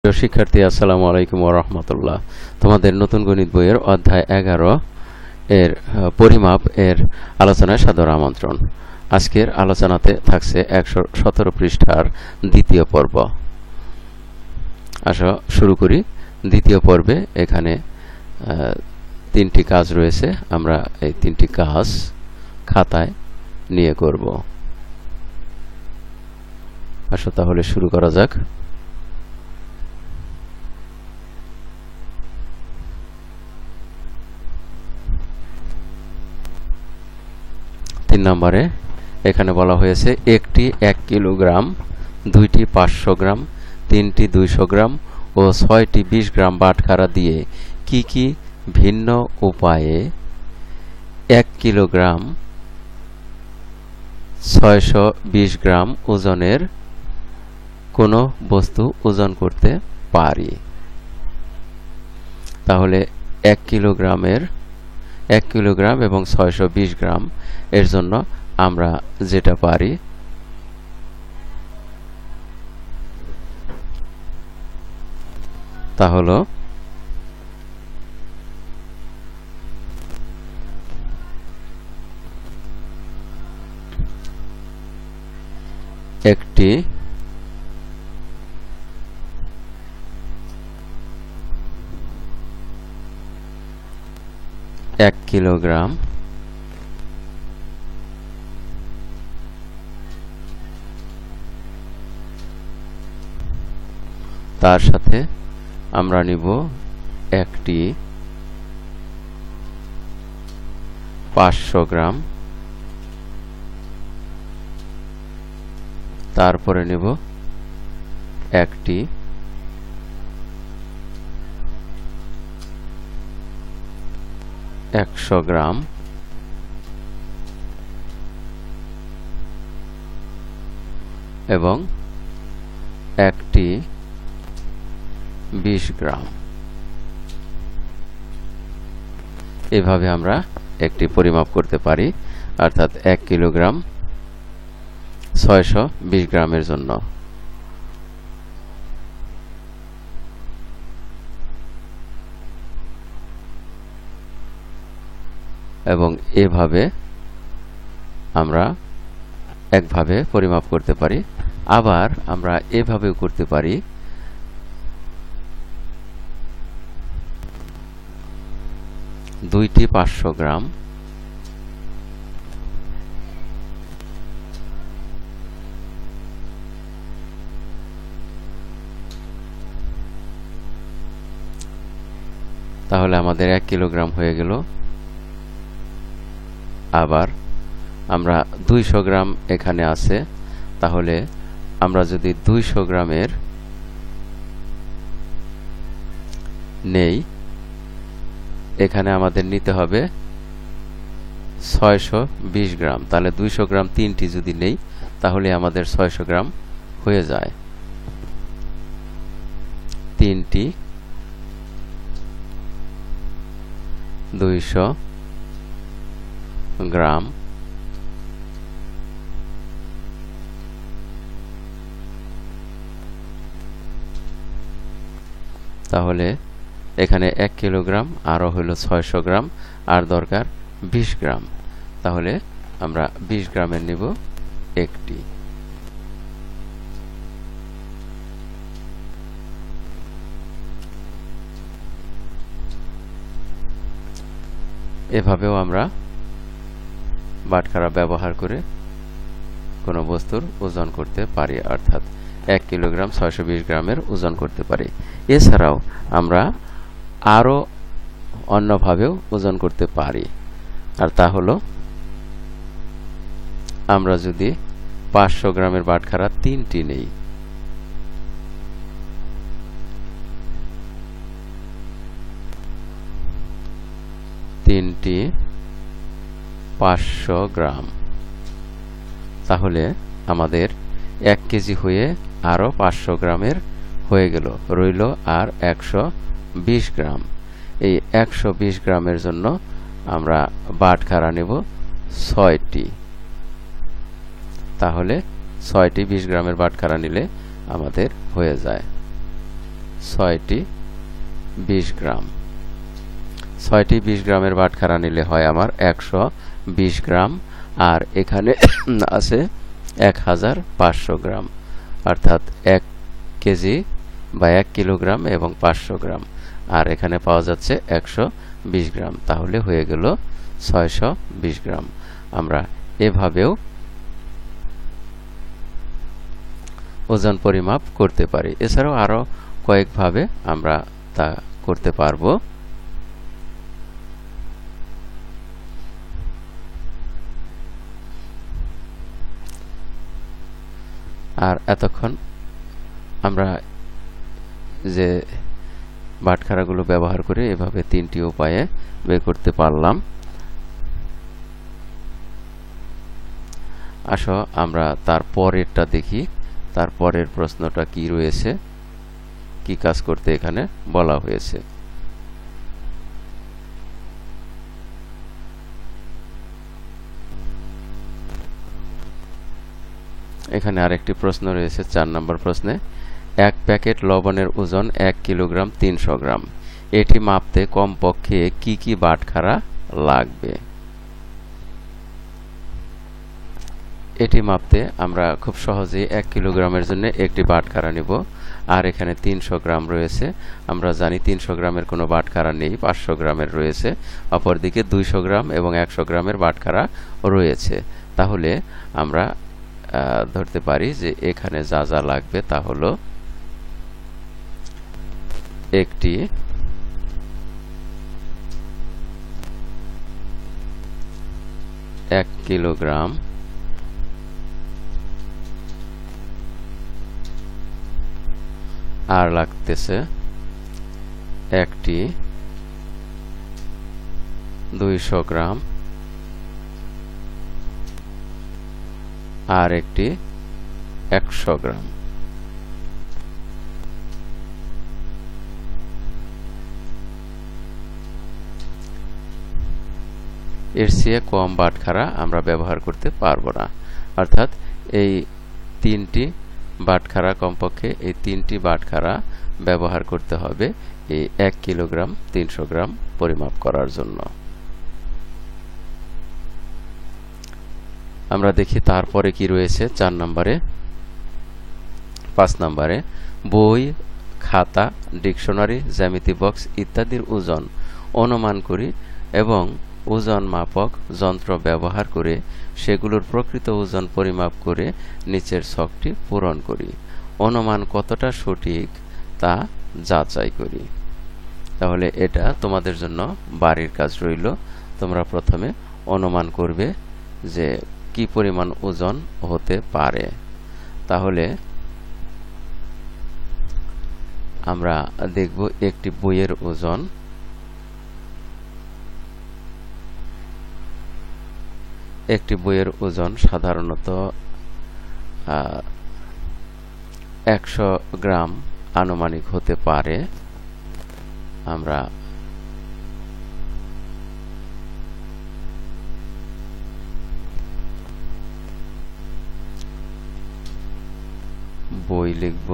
প্রিয় শিক্ষার্থী, আসসালামু আলাইকুম ওয়া রাহমাতুল্লাহ। তোমাদের নতুন গণিত বইয়ের অধ্যায় 11 এর পরিমাপ এর আলোচনায় সাদর আমন্ত্রণ। আজকের আলোচনাতে থাকছে 117 পৃষ্ঠার দ্বিতীয় পর্ব। আসো শুরু করি। দ্বিতীয় পর্বে এখানে তিনটি কাজ রয়েছে। আমরা এই তিনটি কাজ খাতায় নিয়ে করব। আসো তাহলে শুরু করা যাক। 3 নম্বরে এখানে বলা হয়েছে একটি 1 কিলোগ্রাম, দুইটি 500 গ্রাম, তিনটি 200 গ্রাম ও 6টি 20 গ্রাম বাটখারা দিয়ে কি কি ভিন্ন উপায়ে 1 কিলোগ্রাম 620 গ্রাম ওজনের কোনো বস্তু ওজন করতে পারি। তাহলে 1 কিলোগ্রাম এবং 620 গ্রাম এর জন্য আমরা যেটা পারি তা হলো একটি 1 কিলোগ্রাম তার সাথে আমরা নিব একটি 500 গ্রাম, তারপরে নিব একটি 100 গ্রাম এবং একটি 20 গ্রাম। এভাবে আমরা একটি পরিমাপ করতে পারি, অর্থাৎ 1 কিলোগ্রাম 620 গ্রামের জন্য। এবং এভাবে আমরা একভাবে পরিমাপ করতে পারি। আবার আমরা এভাবেও করতে পারি, দুইটি 500 গ্রাম তাহলে আমাদের 1 কিলোগ্রাম হয়ে গেল। আবার আমরা 200 গ্রাম এখানে আছে, তাহলে আমরা যদি 200 গ্রামের নেই, এখানে আমাদের নিতে হবে 620 গ্রাম। তাহলে 200 গ্রাম তিনটি যদি নেই, তাহলে আমাদের 600 গ্রাম হয়ে যায়। তিনটি 200 গ্রাম তাহলে এখানে 1 কিলোগ্রাম আরও হলো 600 গ্রাম, আর দরকার 20 গ্রাম। তাহলে আমরা 20 গ্রামের নিব একটি। এভাবেও আমরা বাটখারা ব্যবহার করে কোনো বস্তুর ওজন করতে পারি, অর্থাৎ 1 কিলোগ্রাম 620 গ্রামের ওজন করতে পারি। এছাড়াও আমরা আরও অন্যভাবেও ওজন করতে পারি, আর তা হলো আমরা যদি 500 গ্রামের বাটখারা তিনটি নেই, তিনটি 500 গ্রাম, তাহলে আমাদের 1 কেজি হয়ে আরও 500 গ্রামের হয়ে গেল, রইল আর 120 গ্রাম। এই 120 গ্রামের জন্য আমরা বাটখারা নেব 6টি। তাহলে 6টি 20 গ্রামের বাটখারা নিলে আমাদের হয়ে যায়। 6টি 20 গ্রাম। 6টি 20 গ্রামের বাটখারা নিলে হয় আমার 120 গ্রাম, আর এখানে আছে 1500 গ্রাম, অর্থাৎ 1 কেজি বা 1 কিলোগ্রাম এবং 500 গ্রাম, আর এখানে পাওয়া যাচ্ছে 120 গ্রাম, তাহলে হয়ে গেল 620 গ্রাম। আমরা এভাবেও ওজন পরিমাপ করতে পারি। এছাড়াও আরো কয়েকভাবে আমরা তা করতে পারবো। আর এতক্ষণ আমরা যে বাটখারাগুলো ব্যবহার করে এভাবে 3টি উপায়ে বের করতে পারলাম। আসো আমরা তার পরেরটা দেখি, তার পরের প্রশ্নটা কি রয়েছে, কি কাজ করতে এখানে বলা হয়েছে। এখানে আরেকটি প্রশ্ন রয়েছে 4 নম্বর প্রশ্নে, 1 প্যাকেট লবণের ওজন 1 কিলোগ্রাম 300 গ্রাম, এটি মাপতে কমপক্ষে কি কি বাটখারা লাগবে? এটি মাপতে আমরা খুব সহজেই 1 কিলোগ্রামের জন্য একটি বাটখারা নিব, আর এখানে 300 গ্রাম রয়েছে। আমরা জানি 300 গ্রামের কোনো বাটখারা নেই, 500 গ্রামের রয়েছে। অপরদিকে 200 গ্রাম এবং 100 গ্রামের বাটখারা রয়েছে। তাহলে আমরা ধরতে পারি যে এখানে যা যা লাগবে তা হলো একটি 1 কিলোগ্রাম আর লাগতেছে একটি 200 গ্রাম আর একটি 100 গ্রাম। এর চেয়ে কম বাটখারা আমরা ব্যবহার করতে পারবো না, অর্থাৎ এই 3টি বাটখারা, কমপক্ষে এই 3টি বাটখারা ব্যবহার করতে হবে এই 1 কিলোগ্রাম 300 গ্রাম পরিমাপ করার জন্য। আমরা দেখি তারপরে কি রয়েছে 4 নম্বরে। 5 নম্বরে, বই, খাতা, ডিকশনারি, জ্যামিতি বক্স ইত্যাদির ওজন অনুমান করি এবং ওজন মাপক যন্ত্র ব্যবহার করে সেগুলোর প্রকৃত ওজন পরিমাপ করে নিচের ছকটি পূরণ করি। অনুমান কতটা সঠিক তা যাচাই করি। তাহলে এটা তোমাদের জন্য বাড়ির কাজ রইল। তোমরা প্রথমে অনুমান করবে যে কি পরিমাণ ওজন হতে পারে। তাহলে আমরা দেখব একটি বইয়ের ওজন। একটি বইয়ের ওজন সাধারণত 100 গ্রাম আনুমানিক হতে পারে। আমরা বই লিখব।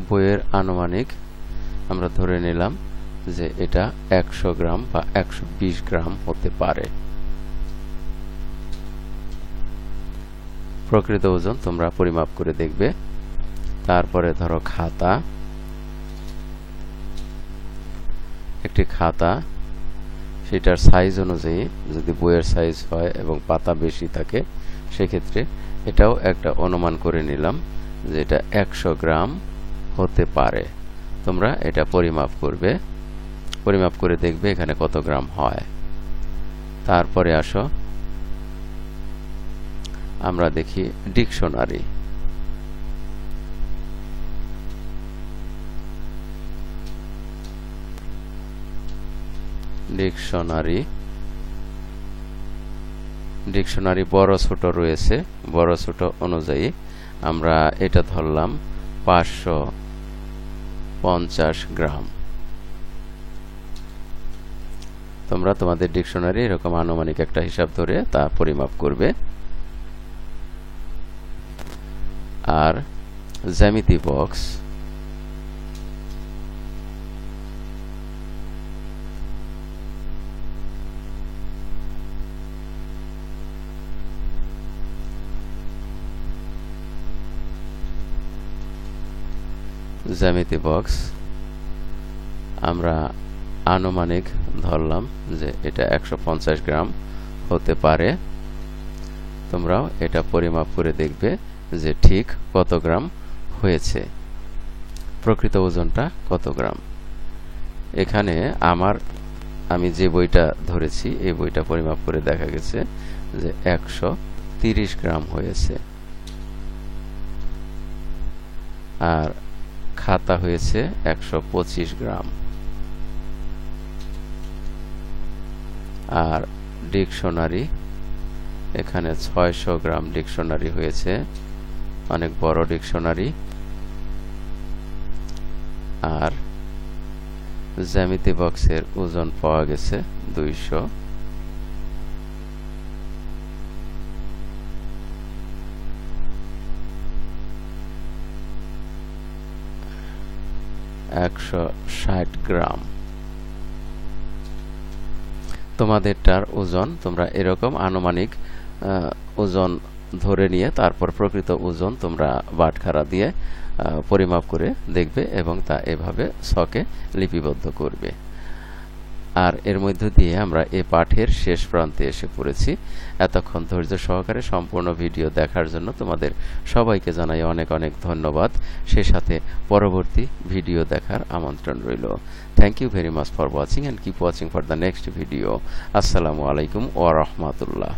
বইয়ের আনুমানিক আমরা ধরে নিলাম যে এটা 100 গ্রাম বা 120 গ্রাম হতে পারে। প্রকৃত ওজন তোমরা পরিমাপ করে দেখবে। তারপরে ধরো খাতা, একটি খাতা, সেটার সাইজ অনুযায়ী যদি বইয়ের সাইজ হয় এবং পাতা বেশি থাকে সেক্ষেত্রে এটাও একটা অনুমান করে নিলাম যে এটা 100 গ্রাম হতে পারে। তোমরা এটা পরিমাপ করবে, পরিমাপ করে দেখবে এখানে কত গ্রাম হয়। তারপরে আসো আমরা দেখি ডিকশনারি। ডিকশনারি বড় ছোট রয়েছে। বড় ছোট অনুযায়ী আমরা এটা ধরলাম 500 50 গ্রাম। তোমরা তোমাদের ডিকশনারি এরকম আনুমানিক একটা হিসাব ধরে তা পরিমাপ করবে। আর জ্যামিতি বক্স আমরা আনুমানিক ধরলাম যে এটা 150 গ্রাম হতে পারে। তোমরাও এটা পরিমাপ করে দেখবে যে ঠিক কত গ্রাম হয়েছে, প্রকৃত ওজনটা কত গ্রাম। এখানে আমি যে বইটা ধরেছি এই বইটা পরিমাপ করে দেখা গেছে যে 130 গ্রাম হয়েছে, আর খাতা হয়েছে 125 গ্রাম, আর ডিকশনারি এখানে 600 গ্রাম ডিকশনারি হয়েছে, অনেক বড় ডিকশনারি। আর জ্যামিতি বক্সের ওজন পাওয়া গেছে 200। গ্রাম। তোমাদেরটার ওজন তোমরা এরকম আনুমানিক ওজন ধরে নিয়ে তারপর প্রকৃত ওজন তোমরা বাটখারা দিয়ে পরিমাপ করে দেখবে এবং তা এভাবে ছকে লিপিবদ্ধ করবে। আর এর মধ্য দিয়ে আমরা এই পাঠের শেষ প্রান্তে এসে পড়েছি। এতক্ষণ ধৈর্য সহকারে সম্পূর্ণ ভিডিও দেখার জন্য তোমাদের সবাইকে জানাই অনেক অনেক ধন্যবাদ। সেই সাথে পরবর্তী ভিডিও দেখার আমন্ত্রণ রইল। Thank you very much for watching and keep watching for the next video. আসসালামু আলাইকুম ওয়া রাহমাতুল্লাহ।